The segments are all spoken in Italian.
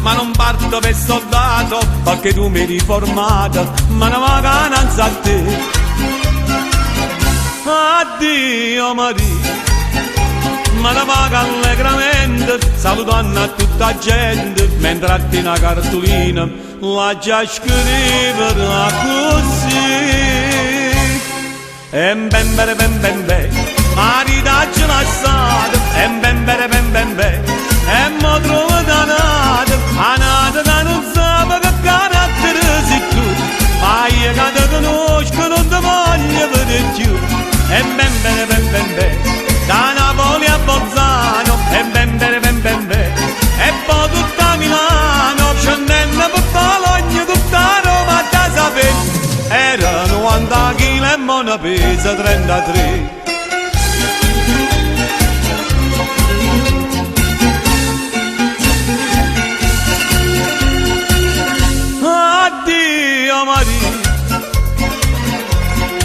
ma non parto per soldato, perché tu mi hai riformato, ma una vacanza a te. Addio Maria, ma la paga allegramente, salutando a tutta la gente, mentre a te una cartolina la già scriverà così. E ben bene ben ben ben, maritaccio lasciato, e ben bene ben ben ben, e mo trovo danato, anata da non sape che carattere sei tu, ma io che te conosco non ti voglio vedere più. E ben bene ben ben ben, da Napoli a Bolzano, e ben bene ben ben ben, e poi tutta Milano, scendendo per Bologna, tutta Roma da sapere. Era 90 kg e mo ne pesa 33. Addio Maria,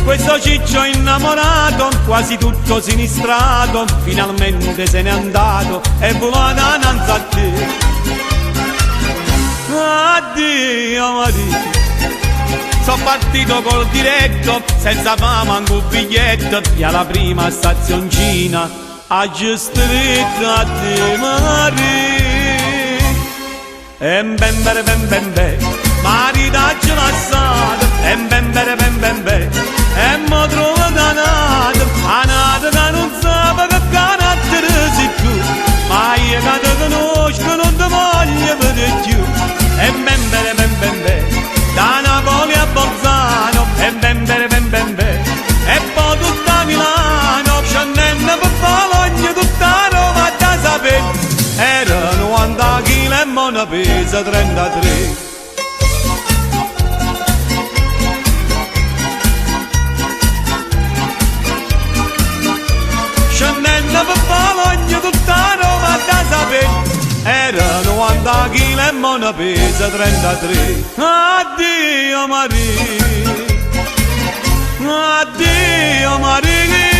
questo ciccio innamorato, quasi tutto sinistrato, finalmente se n'è andato e volata innanzi a te. Addio Maria, sono partito col diretto, senza fama anche un biglietto, e alla prima stazioncina a stretto a te Maria. E ben bene ben ben ben, maritaccio lasciato, e ben bene ben ben ben, e mo trovo danato, anata da non sape che carattere sei tu, ma io che te conosco non ti voglio vedere più. E ben bene ben ben ben, da Napoli a Bolzano, e ben bene ben ben ben, e poi tutta Milano, scendendo per Bologna, tutta Roma da sapere. Era 90 kg e mo ne pesa 33. Scendendo per Bologna, tutta Roma da sapere. Era 90 kg e mo ne pesa 33. Addio Maria, addio Maria.